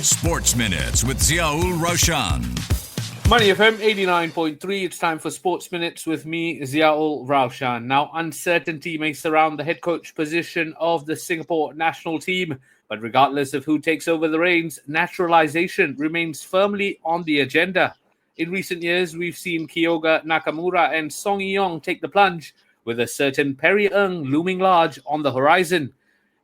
Sports Minutes with Ziaul Raushan. Money FM 89.3. It's time for Sports Minutes with me, Ziaul Raushan. Now, uncertainty may surround the head coach position of the Singapore national team, but regardless of who takes over the reins, naturalisation remains firmly on the agenda. In recent years, we've seen Kyoga Nakamura and Song Yong take the plunge, with a certain Perry Ng looming large on the horizon.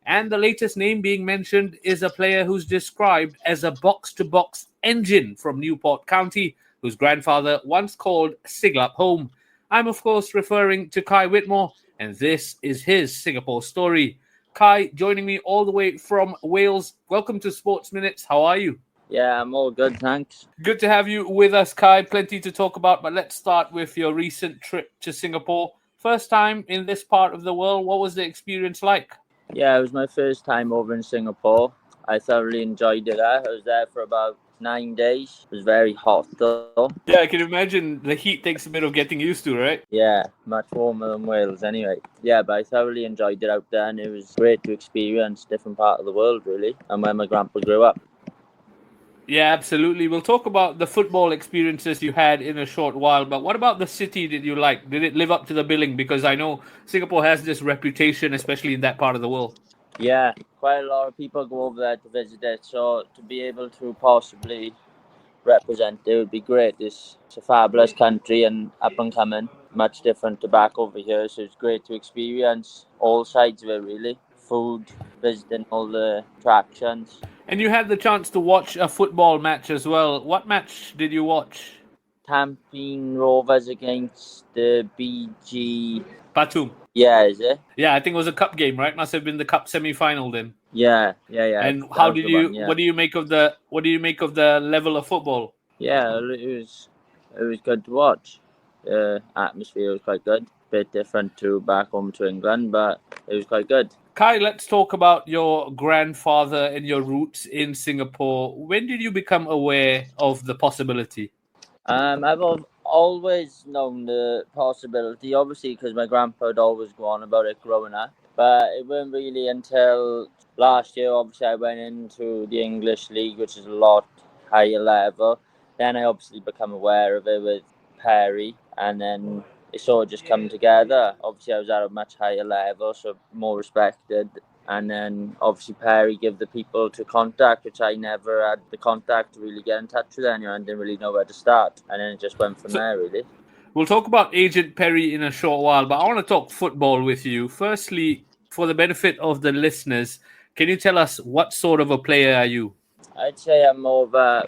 And the latest name being mentioned is a player who's described as a box-to-box engine from Newport County, whose grandfather once called Siglap home. I'm, of course, referring to Kai Whitmore, and this is his Singapore story. Kai, joining me all the way from Wales. Welcome to Sports Minutes. How are you? Yeah, I'm all good, thanks. Good to have you with us, Kai. Plenty to talk about, but let's start with your recent trip to Singapore. First time in this part of the world. What was the experience like? Yeah, it was my first time over in Singapore. I thoroughly enjoyed it. I was there for about 9 days. It was very hot though. Yeah, I can imagine the heat takes a bit of getting used to, right? Yeah, much warmer than Wales anyway. Yeah, but I thoroughly enjoyed it out there, and it was great to experience a different part of the world, really, and where my grandpa grew up. Yeah, absolutely. We'll talk about the football experiences you had in a short while, but what about the city did you like? Did it live up to the billing? Because I know Singapore has this reputation, especially in that part of the world. Yeah, quite a lot of people go over there to visit it, so to be able to possibly represent it would be great. It's a fabulous country and up and coming, much different to back over here, so it's great to experience all sides of it, really. Food, visiting all the attractions. And you had the chance to watch a football match as well. What match did you watch? Tampine Rovers against the BG... Batum. Yeah, is it? Yeah, I think it was a cup game, right? Must have been the cup semi-final then. Yeah. And how did you? Yeah. What do you make of the level of football? Yeah, it was good to watch. The atmosphere was quite good. Bit different to back home to England, but it was quite good. Kai, let's talk about your grandfather and your roots in Singapore. When did you become aware of the possibility? I've always known the possibility, obviously, because my grandpa would always go on about it growing up. But it wasn't really until last year, obviously, I went into the English League, which is a lot higher level. Then I obviously become aware of it with Perry, and then it sort of just come together. Obviously, I was at a much higher level, so more respected. And then, obviously, Perry gave the people to contact, which I never had the contact to really get in touch with anyone. I didn't really know where to start. And then it just went from there, really. We'll talk about Agent Perry in a short while, but I want to talk football with you. Firstly, for the benefit of the listeners, can you tell us what sort of a player are you? I'd say I'm more of a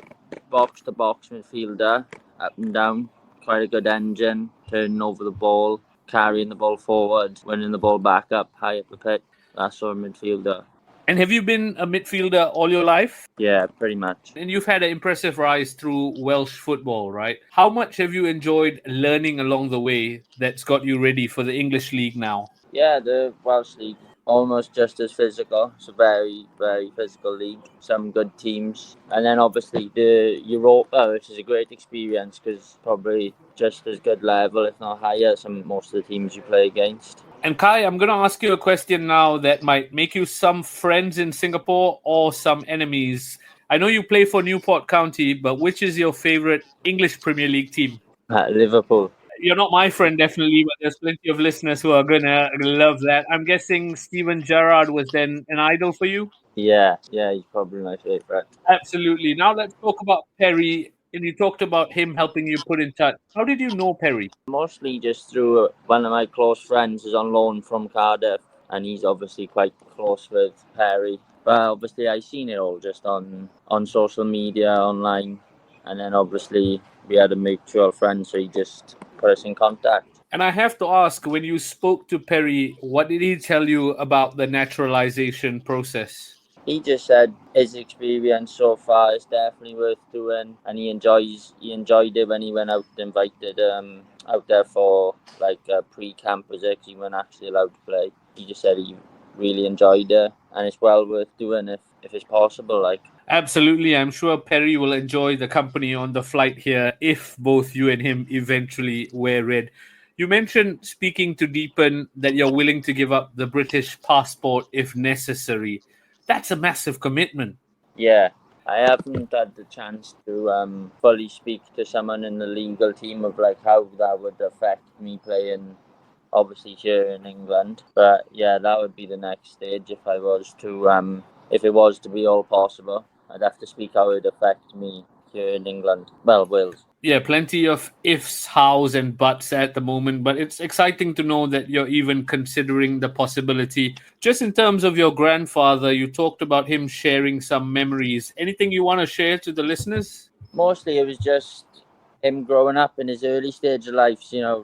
box-to-box midfielder, up and down. Quite a good engine, turning over the ball, carrying the ball forward, winning the ball back up, high up the pitch. That sort of midfielder. And have you been a midfielder all your life? Yeah, pretty much. And you've had an impressive rise through Welsh football, right? How much have you enjoyed learning along the way that's got you ready for the English League now? Yeah, the Welsh League, almost just as physical. It's a very, very physical league. Some good teams. And then obviously the Europa, which is a great experience because probably just as good level, if not higher, most of the teams you play against. And Kai, I'm going to ask you a question now that might make you some friends in Singapore or some enemies. I know you play for Newport County, but which is your favorite English Premier League team? Liverpool. You're not my friend, definitely, but there's plenty of listeners who are going to love that. I'm guessing Steven Gerrard was then an idol for you? Yeah, he's probably my favourite. Absolutely. Now let's talk about Perry. And you talked about him helping you put in touch. How did you know Perry? Mostly just through one of my close friends who's on loan from Cardiff, and he's obviously quite close with Perry. But obviously I seen it all just on social media, online, and then obviously we had a mutual friend, so he just put us in contact. And I have to ask, when you spoke to Perry, what did he tell you about the naturalisation process? He just said his experience so far is definitely worth doing, and he enjoyed it when he went out invited out there for like a pre-camp visit. He wasn't actually allowed to play. He just said he really enjoyed it, and it's well worth doing if it's possible. Like absolutely, I'm sure Perry will enjoy the company on the flight here if both you and him eventually wear red. You mentioned, speaking to Deepan, that you're willing to give up the British passport if necessary. That's a massive commitment. Yeah, I haven't had the chance to fully speak to someone in the legal team of like how that would affect me playing, obviously here in England. But yeah, that would be the next stage if if it was to be all possible. I'd have to speak how it would affect me here in England. Well, Wales. Yeah, plenty of ifs, hows, and buts at the moment, but it's exciting to know that you're even considering the possibility. Just in terms of your grandfather, you talked about him sharing some memories. Anything you want to share to the listeners? Mostly it was just him growing up in his early stage of life,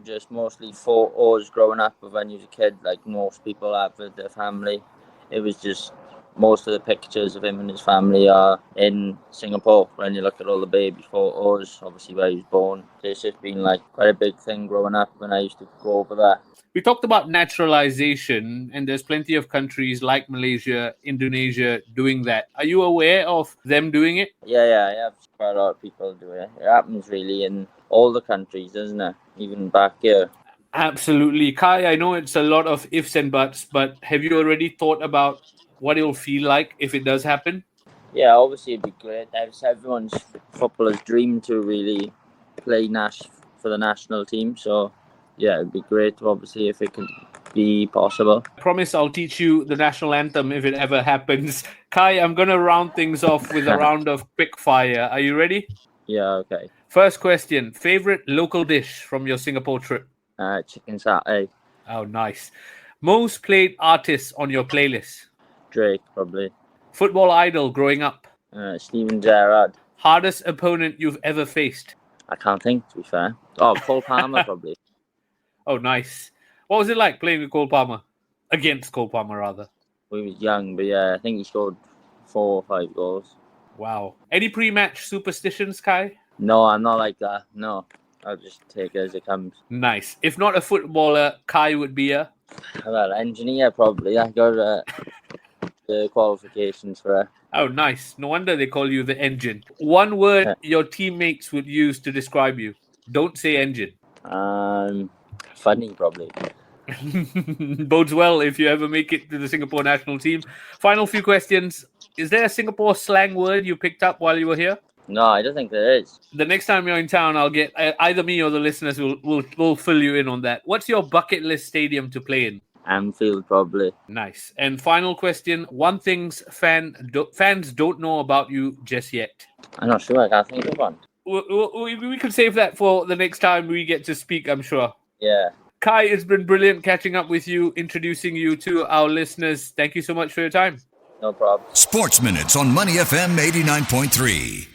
just mostly photos growing up of when he was a kid, like most people have with their family. It was just most of the pictures of him and his family are in Singapore. When you look at all the baby photos, obviously where he was born, it's just been like quite a big thing growing up when I used to go over there. We talked about naturalization, and there's plenty of countries like Malaysia, Indonesia doing that. Are you aware of them doing it? Yeah, I have quite a lot of people do it. It happens really in all the countries, doesn't it? Even back here. Absolutely. Kai, I know it's a lot of ifs and buts, but have you already thought about what it'll feel like if it does happen? Yeah, obviously it'd be great. It's everyone's footballer's dream to really play for the national team. So, yeah, it'd be great, obviously, if it could be possible. I promise I'll teach you the national anthem if it ever happens. Kai, I'm going to round things off with a round of quick fire. Are you ready? Yeah, okay. First question. Favorite local dish from your Singapore trip? Chicken satay. Oh, nice. Most played artists on your playlist? Drake, probably. Football idol growing up? Steven Gerrard. Hardest opponent you've ever faced? I can't think, to be fair. Oh, Cole Palmer, probably. Oh, nice. What was it like playing with Cole Palmer? Against Cole Palmer, rather. We was young, but yeah, I think he scored 4 or 5 goals. Wow. Any pre-match superstitions, Kai? No, I'm not like that. No, I'll just take it as it comes. Nice. If not a footballer, Kai would be a... Well, engineer, probably. I got the qualifications for it. Oh, nice. No wonder they call you the engine. One word your teammates would use to describe you. Don't say engine. Funny, probably. Bodes well if you ever make it to the Singapore national team. Final few questions. Is there a Singapore slang word you picked up while you were here? No, I don't think there is. The next time you're in town, I'll get either me or the listeners will fill you in on that. What's your bucket list stadium to play in? Anfield, probably. Nice. And final question. One thing fans don't know about you just yet. I'm not sure. I can't think of one. We can save that for the next time we get to speak, I'm sure. Yeah. Kai, it's been brilliant catching up with you, introducing you to our listeners. Thank you so much for your time. No problem. Sports Minutes on Money FM 89.3.